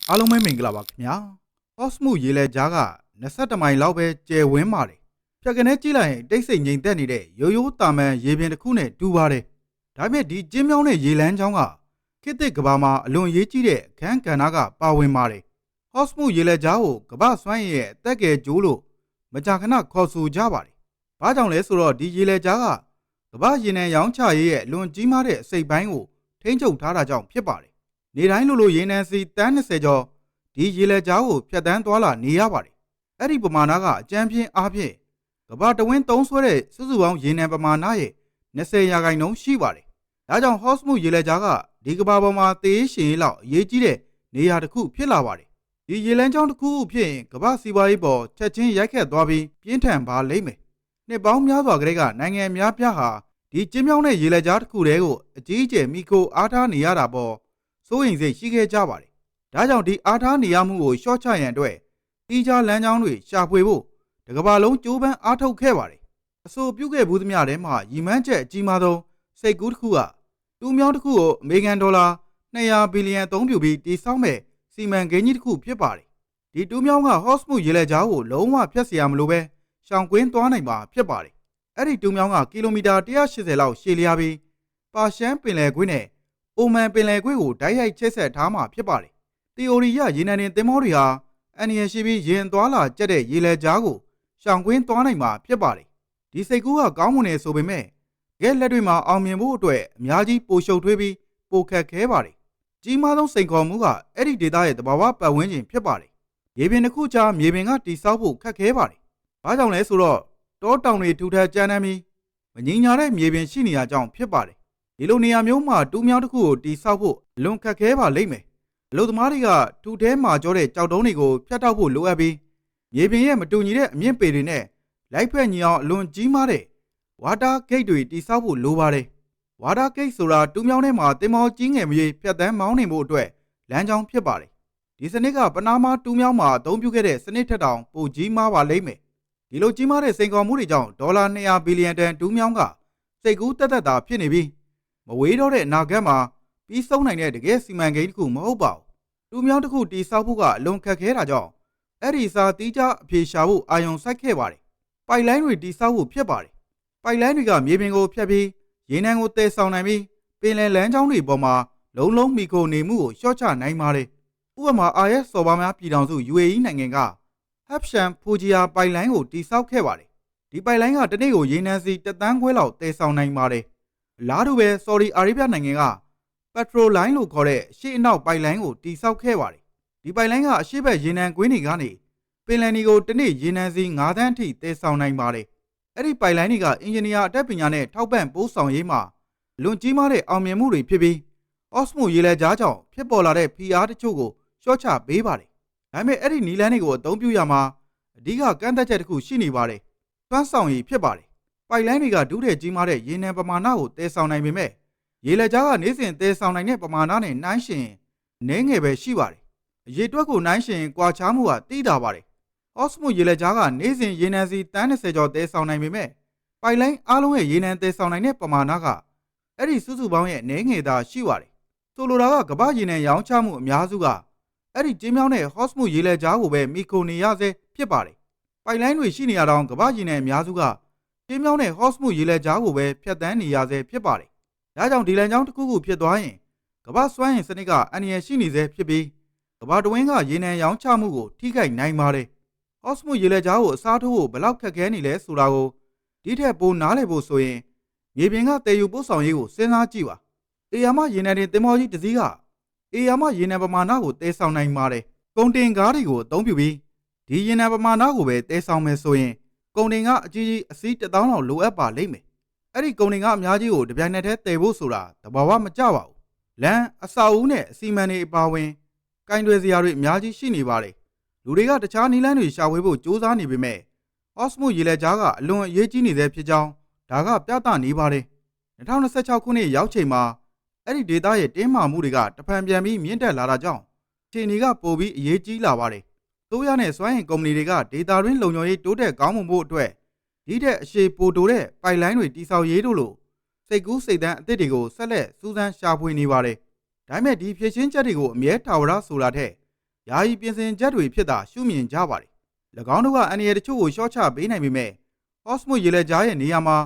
အားလုံးပဲမင်္ဂလာပါခင်ဗျာ။ Osmo ရေလဲကြားက21မိုင်လောက်ပဲကျယ်ဝန်းပါတယ်။ဖြတ်ကနေကြည့်လိုက်ရင်တိတ်ဆိတ်ငြိမ်သက်နေတဲ့ရိုးရိုးတာမန်ရေပြင်တစ်ခုနဲ့တူပါတယ်။ဒါပေမဲ့ဒီကျင်းမြောင်းတဲ့ရေလမ်းကြောင်းကခေတ်သစ်ကဘာမှာအလွန်ရေးကြီးတဲ့အခန်းကဏ္ဍကပါဝင်ပါတယ်။ Osmo ရေလဲကြားကိုကဘာစွမ်းရည်ရဲ့အသက်ကယ်ကျိုးလို့မကြာခဏခေါ်ဆိုကြပါတယ်။ဘာကြောင့်လဲဆိုတော့ဒီရေလဲကြားကကဘာရေနံရောင်းချရေးရဲ့အလွန်ကြီးမားတဲ့အစိပ်ပိုင်းကိုထိန်းချုပ်ထားတာကြောင့်ဖြစ်ပါတယ်။နေတိုင်းလိုရေနံစီတန်း20ကျော်ဒီရေလက်ကြားကိုဖြတ်တန်းသွားလာနေရပါတယ်။အဲ့ဒီပမာဏကအကြမ်းဖျင်းအားဖြင့်ကမ္ဘာတဝင်းသုံးစွဲတဲ့စုစုပေါင်းရေနံပမာဏရဲ့20%ရှိပါတယ်။ဒါကြောင့် Osmo ရေလက်ကြားကဒီကမ္ဘာပေါ်မှာသေရှင်လောက်အရေးကြီးတဲ့နေရာတစ်ခုဖြစ်လာပါတယ်။ဒီရေလမ်းကြောင်းတစ်ခုဖြစ်ရင်ကမ္ဘာစီးပွားရေးပေါ်ချက်ချင်းရိုက်ခတ်သွားပြီးပြင်းထန်ပါလိမ့်မယ်။နှစ်ပေါင်းများစွာကတည်းကနိုင်ငံများပြားဟာဒီကျင်းမြောင်းတဲ့ရေလက်ကြားတစ်ခုတည်းကိုအကြီးအကျယ်မိခိုအားထားနေရတာပေါ်စိုးရိမ်စိတ်ရှိခဲ့ကြပါတယ်။ဒါကြောင့်ဒီအားထားနေရမှုကိုလျှော့ချရန်အတွက်တီးခြားလမ်းကြောင်းတွေရှာဖွေဖို့တစ်ကမ္ဘာလုံးကြိုးပမ်းအားထုတ်ခဲ့ပါတယ်။အဆိုပြုခဲ့ဘူးသမျှထဲမှာရည်မှန်းချက်အကြီးမားဆုံးစိတ်ကူးတစ်ခုကတူးမြောင်းတစ်ခုကိုအမေရိကန်ဒေါ်လာ200ဘီလီယံအသုံးပြုပြီးတည်ဆောက်မဲ့စီမံကိန်းကြီးတစ်ခုဖြစ်ပါတယ်။ဒီတူးမြောင်းက Osmo ရေလက်ကြားကိုလုံးဝဖျက်เสียမလို့ပဲရှောင်ကွင်းသွားနိုင်မှာဖြစ်ပါတယ်။အဲ့ဒီတူးမြောင်းကကီလိုမီတာ180လောက်ရှည်လျားပြီးပါရှန်ပင်လယ်ကွေ့နဲ့အိုမန်ပင်လယ်ကွေ့ကိုတိုက်ရိုက်ချိတ်ဆက်ထားမှာဖြစ်ပါတယ်။သီအိုရီရရေနံတင်သင်္ဘောတွေဟာအန်ရရှိပြီးရင်သွားလာကျက်တဲ့ရေလက်ကြားကိုရှောင်ကွင်းသွားနိုင်မှာဖြစ်ပါတယ်။ဒီစိတ်ကူးကကောင်းမွန်နေဆိုပေမဲ့ကဲလက်တွေမှာအောင်မြင်ဖို့အတွက်အများကြီးပိုရှုပ်ထွေးပြီးပိုခက်ခဲပါတယ်။ကြီးမားဆုံးစိန်ခေါ်မှုကအဲ့ဒီဒေသရဲ့သဘာဝပတ်ဝန်းကျင်ဖြစ်ပါတယ်။ရေပြင်တစ်ခုကြားမြေပြင်ကတိဆောက်ဖို့ခက်ခဲပါတယ်။ဘာကြောင့်လဲဆိုတော့တောတောင်တွေထူထပ်ကြမ်းတမ်းပြီးမငြိမ်ညာတဲ့မြေပြင်ရှိနေရကြောင်းဖြစ်ပါတယ်။ဒီလိုနေရာမျိုးမှာတူးမြောင်းတစ်ခုကိုတိဆောက်ဖို့အလွန်ခက်ခဲပါလိမ့်မယ်။အလုပ်သမားတွေကထူထဲမှာကြောတဲ့ကြောက်တုံးတွေကိုဖျက်တောက်ဖို့လိုအပ်ပြီးမြေပြင်ရဲ့မတူညီတဲ့အမြင့်ပေတွေနဲ့လိုက်ဖက်ညီအောင်အလွန်ကြီးမားတဲ့ဝါတာဂိတ်တွေတိဆောက်ဖို့လိုပါတယ်။ဝါတာဂိတ်ဆိုတာတူးမြောင်းထဲမှာတင်မောကြီးငယ်မရွေးဖြတ်တန်းမောင်းနေဖို့အတွက်လမ်းကြောင်းဖြစ်ပါတယ်။ဒီစနစ်ကပနားမာတူးမြောင်းမှာအသုံးပြုခဲ့တဲ့စနစ်ထက်တောင်ပိုကြီးမားပါလိမ့်မယ်။ဒီလိုကြီးမားတဲ့စိန်ခေါ်မှုတွေကြောင့်ဒေါ်လာ200ဘီလီယံတန်တူးမြောင်းကစိတ်ကူးတက်တာဖြစ်နေပြီးမဝေးတော့တဲ့အနာဂတ်မှာပြီးဆုံးနိုင်တဲ့တကယ်စီမံကိန်းတစ်ခုမဟုတ်ပါဘူး။တူးမြောင်းတစ်ခုတိဆောက်ဖို့ကအလွန်ခက်ခဲတာကြောင့်အဲ့ဒီစာတီးခြားအဖြေရှာဖို့အာရုံစိုက်ခဲ့ပါတယ်။ပိုက်လိုင်းတွေတိဆောက်ဖို့ဖြစ်ပါတယ်။ပိုက်လိုင်းတွေကမြေပြင်ကိုဖြတ်ပြီးရေနံကိုတည်ဆောင်နိုင်ပြီးပင်လယ်လမ်းကြောင်းတွေပေါ်မှာလုံးလုံးမီခိုနေမှုကိုလျှော့ချနိုင်ပါတယ်။ဥပမာ RS စော်ပါများပြည်ထောင်စု UAE နိုင်ငံက Habshan Fujia ပိုက်လိုင်းကိုတိဆောက်ခဲ့ပါတယ်။ဒီပိုက်လိုင်းကတစ်နေ့ကိုရေနံစီ1သန်းခွဲလောက်တည်ဆောင်နိုင်ပါတယ်။အလားတူပဲ Saudi Arabia နိုင်ငံက Petrol Line လို့ခေါ်တဲ့ရှေ့အနောက်ပိုက်လိုင်းကိုတိဆောက်ခဲ့ပါတယ်။ဒီပိုက်လိုင်းကအရှေ့ဘက်ရေနံကွင်းတွေကနေပင်လယ်နီကိုတစ်နေ့ရေနံစီ9သန်းအထိတည်ဆောင်နိုင်ပါတယ်။အဲ့ဒီပိုက်လိုင်းတွေကအင်ဂျင်နီယာအတတ်ပညာနဲ့ထောက်ပံ့ပို့ဆောင်ရေးမှာလွန်ကြီးမားတဲ့အောင်မြင်မှုတွေဖြစ်ပြီး Osmo ရေလက်ကြားကြောင့်ဖြစ်ပေါ်လာတဲ့ဖိအားတချို့ကိုလျှော့ချပေးပါတယ်။ဒါပေမဲ့အဲ့ဒီနီလန်းတွေကိုအသုံးပြုရမှာအဓိကကန့်သက်ချက်တစ်ခုရှိနေပါတယ်။သွမ်းဆောင်ရည်ဖြစ်ပါတယ်။ပိုက်လိုင်းတွေကဒုတဲ့ကြီးမားတဲ့ရေနံပမာဏကိုတည်ဆောင်နိုင်ပေမဲ့ရေလက်ကြားကနေ့စဉ်တည်ဆောင်နိုင်တဲ့ပမာဏနဲ့နှိုင်းယှဉ်နည်းငယ်ပဲရှိပါတယ်။အရေတွက်ကိုနှိုင်းယှဉ်ကွာခြားမှုကတိတာပါတယ်။ Osmo ရေလက်ကြားကနေ့စဉ်ရေနံစီတန်း20ကျော်တည်ဆောင်နိုင်ပေမဲ့ပိုက်လိုင်းအားလုံးရဲ့ရေနံတည်ဆောင်နိုင်တဲ့ပမာဏကအဲ့ဒီစုစုပေါင်းရဲ့နည်းငယ်သာရှိပါတယ်။ဆိုလိုတာကကမ္ဘာရေနံရောင်းချမှုအများစုကအဲ့ဒီကျင်းမြောင်းတဲ့ Osmo ရေလက်ကြားကိုပဲမိခိုနေရစေဖြစ်ပါတယ်။ပိုက်လိုင်းတွေရှိနေရတော့ကမ္ဘာရေနံအများစုကကျင်းမြောင်းတဲ့ Osmo ရေလက်ကြားကိုပဲဖြတ်တန်းနေရစေဖြစ်ပါတယ်။ဒါကြောင့်ဒီလမ်းကြောင်းတစ်ခုခုဖြစ်သွားရင်ကမ္ဘာစွမ်းအင်စနစ်ကအန္တရာယ်ရှိနေစေဖြစ်ပြီးကမ္ဘာတဝင်းကရေနံရောင်းချမှုကိုထိခိုက်နိုင်ပါတယ်။ Osmo ရေလက်ကြားကိုအစားထိုးဖို့ဘယ်လောက်ခက်ခဲနေလဲဆိုတာကိုဒီထက်ပိုနားလည်ဖို့ဆိုရင်မြေပြင်ကတည်ယူပို့ဆောင်ရေးကိုစဉ်းစားကြည့်ပါ။အေယာမရေနံတင်သင်္ဘောကြီးတစ်စီးကအေယာမရေနံပမာဏကိုတည်ဆောင်နိုင်ပါတယ်။ကုန်တင်ကားတွေကိုအသုံးပြုပြီးဒီရေနံပမာဏကိုပဲတည်ဆောင်မယ်ဆိုရင်ကုန်တင်ကအကြီးကြီးအစီး1000လောက်လိုအပ်ပါလိမ့်မယ်။အဲ့ဒီကုန်တင်ကအများကြီးကိုတပြိုင်နက်တည်းတည်ဖို့ဆိုတာသဘာဝမကျပါဘူး။လမ်းအဆောက်အဦနဲ့အစီမံတွေအပါအဝင်ကင်တွယ်စရာတွေအများကြီးရှိနေပါတယ်။လူတွေကတခြားနည်းလမ်းတွေရှာဖွေဖို့ကြိုးစားနေပေမဲ့ Osmo ရေလက်ကြားကအလွန်အရေးကြီးနေသေးဖြစ်ကြောင်းဒါကပြသနေပါတယ်။2026ခုနှစ်ရောက်ချိန်မှာအဲ့ဒီဒေသရဲ့တင်းမာမှုတွေကတဖန်ပြန်ပြီးမြင့်တက်လာတာကြောင့်ခြေအနေကပိုပြီးအရေးကြီးလာပါတယ်။သို့ရနဲ့စွမ်းအင်ကုမ္ပဏီတွေကဒေတာရင်းလုံခြုံရေးတိုးတက်ကောင်းမွန်ဖို့အတွက်ဒီတဲ့အရှိပိုတိုတဲ့ပိုက်လိုင်းတွေတိဆောက်ရေးတို့လိုစိတ်ကူးစိတ်တန်းအသစ်တွေကိုဆက်လက်စူးစမ်းရှာဖွေနေပါတယ်။ဒါပေမဲ့ဒီဖြည့်ချင်းချက်တွေကိုအမြဲတာဝရဆိုတာထက် ယာယီပြင်ဆင်ချက်တွေဖြစ်တာရှုမြင်ကြပါတယ်။၎င်းတို့ကအန္တရာယ်တချို့ကိုလျှော့ချပေးနိုင်ပေမဲ့ဟော့စမုတ်ရေလက်ကြားရဲ့နေရာမှာ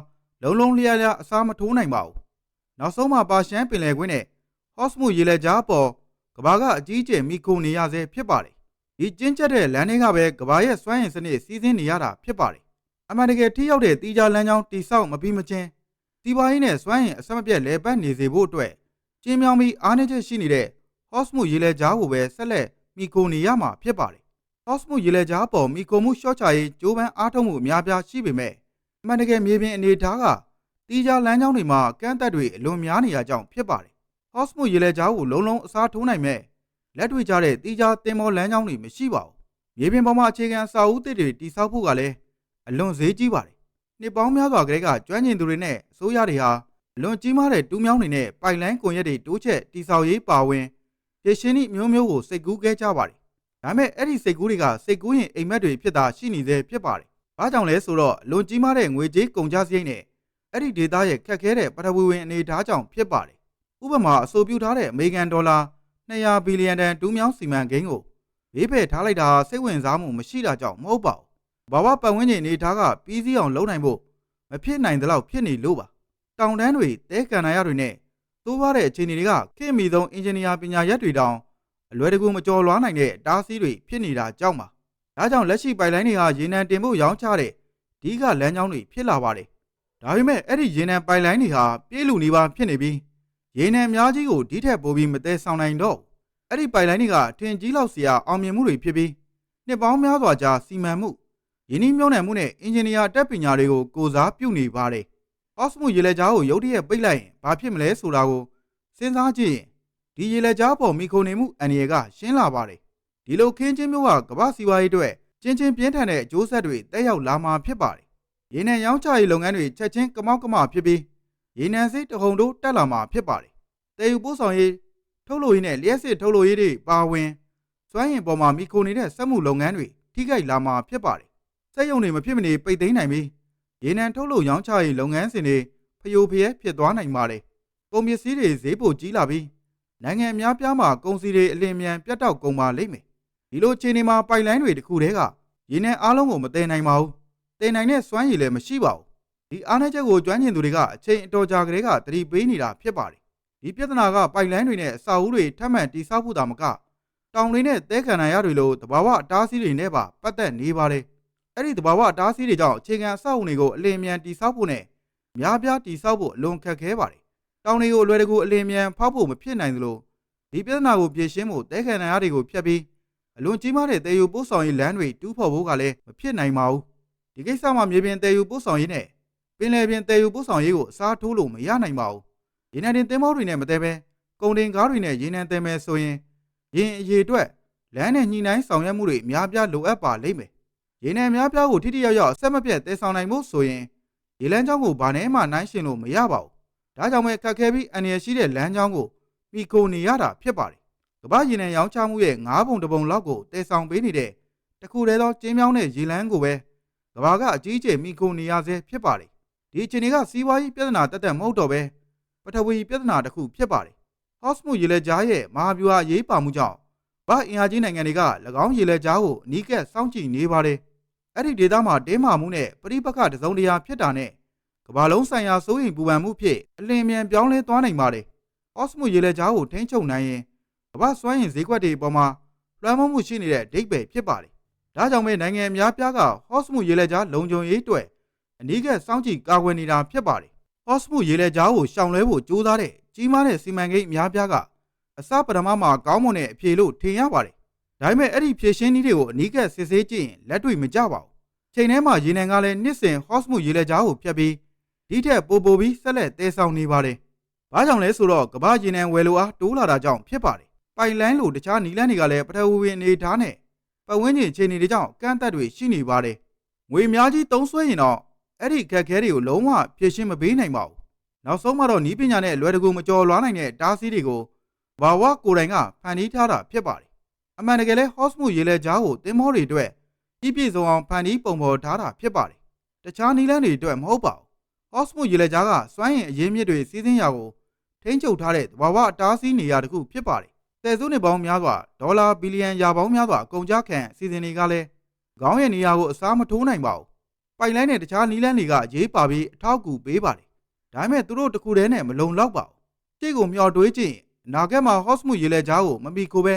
လုံးလျားလျားအစားမထိုးနိုင်ပါဘူး။နောက်ဆုံးမှာပါရှမ်းပင်လယ်ကွင်းနဲ့ဟော့စမုတ်ရေလက်ကြားပေါ်ကမ္ဘာကအကြီးအကျယ်မိခိုနေရဆဲဖြစ်ပါတယ်။ဒီကျဉ်းကျပ်တဲ့လမ်းတွေကပဲကမ္ဘာရဲ့စွမ်းအင်စနစ်စီးဆင်းနေရတာဖြစ်ပါတယ်။အမှန်တကယ်ထိရောက်တဲ့တီးခြားလမ်းကြောင်းတိဆောက်မပြီးမချင်းစီးပွားရေးနဲ့စွမ်းအင်အဆက်မပြတ်လဲပတ်နေစေဖို့အတွက်ကျင်းမြောင်းပြီးအားနည်းချက်ရှိနေတဲ့ဟော့စမုတ်ရေလက်ကြားကိုပဲဆက်လက်မိခိုနေရမှာဖြစ်ပါတယ်။ဟော့စမုတ်ရေလက်ကြားပေါ်မိခိုမှုလျှော့ချရေးကြိုးပမ်းအားထုတ်မှုအများပြားရှိပေမဲ့အမှန်တကယ်မြေပြင်အနေအထားကတီးခြားလမ်းကြောင်းတွေမှာကန့်သက်တွေအလွန်များနေရကြောင်းဖြစ်ပါတယ်။ဟော့စမုတ်ရေလက်ကြားကိုလုံးအစားထိုးနိုင်မဲ့လက်တွေ့ကျတဲ့တီးခြားတင်မောလမ်းကြောင်းတွေမရှိပါဘူး။မြေပြင်ပေါ်မှာအခြေခံအဆောက်အဦသစ်တွေတည်ဆောက်ဖို့ကလည်းအလွန်ဈေးကြီးပါတယ်။နှစ်ပေါင်းများစွာကတည်းကကျွမ်းကျင်သူတွေနဲ့အစိုးရတွေဟာအလွန်ကြီးမားတဲ့တူးမြောင်းတွေနဲ့ပိုက်လိုင်းကွန်ရက်တွေတိုးချက်တည်ဆောက်ရေးပါဝင်ရေရှင်းသည့်မျိုးမျိုးကိုစိတ်ကူးခဲ့ကြပါတယ်။ဒါပေမဲ့အဲ့ဒီစိတ်ကူးတွေကစိတ်ကူးရင်အိမ်မက်တွေဖြစ်တာရှိနေသေးဖြစ်ပါတယ်။ဘာကြောင့်လဲဆိုတော့အလွန်ကြီးမားတဲ့ငွေကြေးကုန်ကျစရိတ်နဲ့အဲ့ဒီဒေသရဲ့ခက်ခဲတဲ့ပထဝီဝင်အနေအထားကြောင့်ဖြစ်ပါတယ်။ဥပမာအဆိုပြုထားတဲ့အမေရိကန်ဒေါ်လာ200ဘီလီယံတန်တူးမြောင်းစီမံကိန်းကိုဘေးဖယ်ထားလိုက်တာစိတ်ဝင်စားမှုမရှိတာကြောင့်မဟုတ်ပါဘူး။ဘာဝပတ်ဝန်းကျင်အနေအထားကပြီးစီးအောင်လုပ်နိုင်ဖို့မဖြစ်နိုင်သလောက်ဖြစ်နေလို့ပါ။တောင်တန်းတွေတဲကန်နာရတွေနဲ့သိုးပါတဲ့အခြေအနေတွေကခေတ်မီဆုံးအင်ဂျင်နီယာပညာရပ်တွေတောင်အလွယ်တကူမကျော်လွှားနိုင်တဲ့တားဆီးတွေဖြစ်နေတာကြောင့်ပါ။ဒါကြောင့်လက်ရှိပိုက်လိုင်းတွေဟာရေနံတင်ဖို့ရောင်းချတဲ့ဒီကလမ်းကြောင်းတွေဖြစ်လာပါတယ်။ဒါပေမဲ့အဲ့ဒီရေနံပိုက်လိုင်းတွေဟာပြေးလူနေပါဖြစ်နေပြီးရေနံအများကြီးကိုဒီထက်ပိုပြီးမသက်ဆောင်နိုင်တော့အဲ့ဒီပိုက်လိုင်းတွေကထင်ကြီးလောက်စရာအောင်မြင်မှုတွေဖြစ်ပြီးနှစ်ပေါင်းများစွာကြာစီမံမှုယင်းနှိမ့်မြုံနယ်မှုနဲ့အင်ဂျင်နီယာတက်ပညာတွေကိုကိုစားပြုနေပါတယ်။ဟော့စမုတ်ရေလက်ကြားကိုရုတ်တရက်ပိတ်လိုက်ရင်ဘာဖြစ်မလဲဆိုတာကိုစဉ်းစားကြည့်ရင်ဒီရေလက်ကြားပေါ်မိခိုနေမှုအန္တရာယ်ကရှင်းလာပါတယ်။ဒီလိုခင်းချင်းမျိုးကကမ္ဘာစီးပွားရေးအတွက်ချင်းပြင်းထန်တဲ့အကျိုးဆက်တွေတက်ရောက်လာမှာဖြစ်ပါတယ်။ရေနံရောင်းချရေးလုပ်ငန်းတွေချက်ချင်းကမောက်ကမဖြစ်ပြီးရေနံစိတ်တဟုန်တို့တက်လာမှာဖြစ်ပါတယ်။တည်ယူပို့ဆောင်ရေးထုတ်လုပ်ရေးနဲ့လျှက်စစ်ထုတ်လုပ်ရေးတွေပါဝင်စွမ်းအင်ပေါ်မှာမိခိုနေတဲ့စက်မှုလုပ်ငန်းတွေထိခိုက်လာမှာဖြစ်ပါတယ်။စက်ရုံတွေမဖြစ်မနေပိတ်သိမ်းနိုင်ပြီးရေနံထုတ်လုပ်ရောင်းချရေးလုပ်ငန်းစဉ်တွေဖျို့ဖျဲဖြစ်သွားနိုင်ပါတယ်။ကုန်ပစ္စည်းတွေဈေးပိုကြီးလာပြီးနိုင်ငံအများပြားမှာကုန်စည်တွေအလင်းမြန်ပြတ်တောက်ကုန်ပါလိမ့်မယ်။ဒီလိုအခြေအနေမှာပိုက်လိုင်းတွေတစ်ခုတည်းကရေနံအားလုံးကိုမတည်နိုင်ပါဘူး။တည်နိုင်တဲ့စွမ်းရည်လည်းမရှိပါဘူး။ဒီအားနည်းချက်ကိုကျွမ်းကျင်သူတွေကအချိန်အတော်ကြာကတည်းကသတိပေးနေတာဖြစ်ပါတယ်။ဒီပြဿနာကပိုက်လိုင်းတွေနဲ့အဆောက်အဦတွေထပ်မံတည်ဆောက်ဖို့တာမကတောင်တွေနဲ့တဲခံနိုင်ရတွေလိုသဘာဝအတားအဆီးတွေနဲ့ပါပတ်သက်နေပါတယ်။အဲ့ဒီသဘာဝအတားအဆီးတွေကြောင့်အခြေခံအဆောက်အဦတွေကိုအလင်းမြန်တည်ဆောက်ဖို့နဲ့များပြားတည်ဆောက်ဖို့အလွန်ခက်ခဲပါတယ်။တောင်တွေကိုအလွယ်တကူအလင်းမြန်ဖောက်ဖို့မဖြစ်နိုင်သလိုဒီပြဿနာကိုဖြေရှင်းဖို့တဲခံနိုင်ရတွေကိုဖျက်ပြီးအလွန်ကြီးမားတဲ့တည်ယူပို့ဆောင်ရေးလမ်းတွေတူးဖော်ဖို့ကလည်းမဖြစ်နိုင်ပါဘူး။ဒီကိစ္စမှာမြေပြင်တည်ယူပို့ဆောင်ရေးနဲ့ပင်လယ်ပြင်တည်ယူပို့ဆောင်ရေးကိုအစားထိုးလို့မရနိုင်ပါဘူး။ရေနံတင်သင်္ဘောတွေနဲ့မတည့်ပဲကုန်တင်ကားတွေနဲ့ရေနံတင်မယ်ဆိုရင်ရေအရေအတွက်လမ်းနဲ့ညှိနှိုင်းဆောင်ရွက်မှုတွေအများပြားလိုအပ်ပါလိမ့်မယ်။ရေနံအများပြားကိုထိထိရောက်ရောက်အဆက်မပြတ်တည်ဆောင်နိုင်ဖို့ဆိုရင်ရေလမ်းကြောင်းကိုဘာနဲ့မှနှိုင်းယှဉ်လို့မရပါဘူး။ဒါကြောင့်ပဲခက်ခဲပြီးအန္တရာယ်ရှိတဲ့လမ်းကြောင်းကိုမိခိုနေရတာဖြစ်ပါတယ်။ကမ္ဘာရေနံရောင်းချမှုရဲ့9ပုံ1ပုံလောက်ကိုတည်ဆောင်ပေးနေတဲ့တခုတည်းသောကျင်းမြောင်းတဲ့ရေလမ်းကိုပဲကမ္ဘာကအကြီးအကျယ်မိခိုနေရဆဲဖြစ်ပါတယ်။ဒီအခြေအနေကစီးပွားရေးပြဿနာတက်မဟုတ်တော့ပဲပထဝီပြဿနာတစ်ခုဖြစ်ပါတယ်။ဟော့စမုတ်ရေလက်ကြားရဲ့မဟာဗျူဟာအရေးပါမှုကြောင့်ဗဟအင်အားကြီးနိုင်ငံတွေက၎င်းရေလက်ကြားကိုအနီးကပ်စောင့်ကြည့်နေပါတယ်။အဲ့ဒီဒေသမှာတင်းမာမှုနဲ့ပဋိပက္ခတစုံတရာဖြစ်တာနဲ့ကမ္ဘာလုံးဆိုင်ရာစိုးရိမ်ပူပန်မှုဖြစ်အလင်းမြန်ပြောင်းလဲသွားနိုင်ပါတယ်။ဟော့စမုတ်ရေလက်ကြားကိုထိန်းချုပ်နိုင်ရင်ကမ္ဘာစွမ်းအင်ဈေးကွက်တွေပေါ်မှာလွှမ်းမိုးမှုရှိနေတဲ့ဒိတ်ပဲဖြစ်ပါတယ်။ဒါကြောင့်ပဲနိုင်ငံအများပြားကဟော့စမုတ်ရေလက်ကြားလုံခြုံရေးအတွက်အနီးကပ်စောင့်ကြည့်ကာကွယ်နေတာဖြစ်ပါတယ်။ဟော့စမုတ်ရေလက်ကြားကိုရှောင်လွှဲဖို့ကြိုးစားတဲ့ကြီးမားတဲ့စီမံကိန်းအများပြားကအစပထမမှာကောင်းမွန်တဲ့အဖြေလို့ထင်ရပါတယ်။ဒါပေမဲ့အဲ့ဒီဖြေရှင်းနည်းတွေကိုအနီးကပ်စစ်ဆေးကြည့်ရင်လက်တွေ့မကျပါဘူး။ချိန်ထဲမှာရေနံကလည်းနှစ်စဉ်ဟော့စမုတ်ရေလက်ကြားကိုဖျက်ပြီးဒီထက်ပိုပြီးဆက်လက်တည်ဆောက်နေပါတယ်။ဘာကြောင့်လဲဆိုတော့ကမ္ဘာရေနံဝယ်လိုအားတိုးလာတာကြောင့်ဖြစ်ပါတယ်။ပိုင်လိုင်းလိုတခြားနီလန်းတွေကလည်းပထဝီဝင်အနေထားနဲ့ပတ်ဝန်းကျင်အခြေအနေတွေကြောင့်ကန့်သတ်တွေရှိနေပါတယ်။ငွေအများကြီးသုံးစွဲရင်တော့အဲ့ဒီခက်ခဲတွေကိုလုံးဝဖြေရှင်းမပေးနိုင်ပါဘူး။နောက်ဆုံးမှာတော့နီးပညာနဲ့လွယ်တကူမကျော်လွှားနိုင်တဲ့တားဆီးတွေကိုဘာဝကိုယ်တိုင်ကဖန်တီးထားတာဖြစ်ပါတယ်။အမှန်တကယ်လဲဟော့စမုတ်ရေလက်ကြားကိုသင်္ဘောတွေအတွက်ပြည့်စုံအောင်ဖန်တီးပုံဖော်ထားတာဖြစ်ပါတယ်။တခြားနီလန်းတွေအတွက်မဟုတ်ပါဘူး။ဟော့စမုတ်ရေလက်ကြားကစွမ်းအင်အရင်းမြစ်တွေစီးဆင်းရာကိုထိန်းချုပ်ထားတဲ့ဘာဝအတားဆီးနေရာတစ်ခုဖြစ်ပါတယ် ဆယ်စုနှစ်ပေါင်းများစွာဒေါ်လာဘီလီယံရာပေါင်းများစွာအကုန်ကြခံအစီအစဉ်တွေကလည်းခေါင်းရဲ့နေရာကိုအစားမထိုးနိုင်ပါဘူးပိုက်လိုင်းနဲ့တခြားနီးလန်းတွေကရေးပါပြီးအထောက်အကူပေးပါတယ်ဒါပေမဲ့သူတို့တခုတည်းနဲ့မလုံလောက်ပါဘူးရှေ့ကိုမျှော်တွေးကြည့်အနာဂတ်မှာဟော့စမူရေလက်ကြားကိုမမီကိုပဲ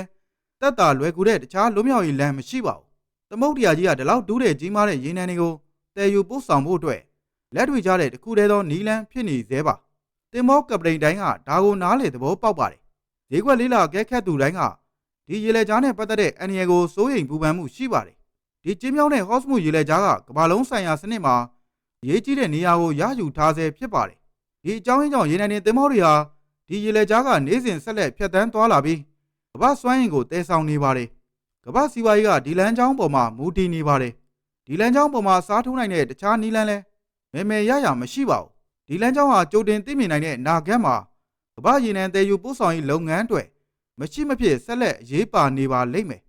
တက်တာလွယ်ကူတဲ့တခြားလွတ်မြောက်ရေးလမ်းမရှိပါဘူးသမုဒ္ဒရာကြီးကဒီလောက်ဒူးတဲ့ကြီးမားတဲ့ရေနံတွေကိုတည်ယူပို့ဆောင်ဖို့အတွက်လက်တွေကြတဲ့တခုတည်းသောနီးလန်းဖြစ်နေသေးပါတင်မောကပတိန်တိုင်းကဒါကိုနားလေသဘောပေါက်ပါတယ်ဈေးကွက်လေးလာကဲခတ်သူတိုင်းကဒီရေလက်ကြားနဲ့ပတ်သက်တဲ့အန္တရာယ်ကိုစိုးရိမ်ပူပန်မှုရှိပါတယ်ဒီကျင်းမြောင်းတဲ့ဟော့စမူရေလက်ကြားကကမ္ဘာလုံးဆိုင်ရာစနစ်မှာအရေးကြီးတဲ့နေရာကိုရယူထားဆဲဖြစ်ပါတယ်ဒီအကြောင်းရင်းကြောင့်ရေနံတင်သင်္ဘောတွေဟာဒီရေလက်ကြားကနေ့စဉ်ဆက်လက်ဖြတ်တန်းသွားလာပြီးကမ္ဘာစွမ်းအင်ကိုတည်ဆောင်နေပါတယ်ကမ္ဘာစီးပွားရေးကဒီလမ်းကြောင်းပေါ်မှာမူတည်နေပါတယ်ဒီလမ်းကြောင်းပေါ်မှာစားထိုးနိုင်တဲ့တခြားနီးလန်းလဲမယ်ရရမရှိပါဘူးဒီလမ်းကြောင်းဟာကြိုတင်သိမြင်နိုင်တဲ့နာဂတ်မှာကမ္ဘာရေနံတည်ယူပို့ဆောင်ရေးလုပ်ငန်းတွေမရှိမဖြစ်ဆက်လက်အရေးပါနေပါလိမ့်မယ်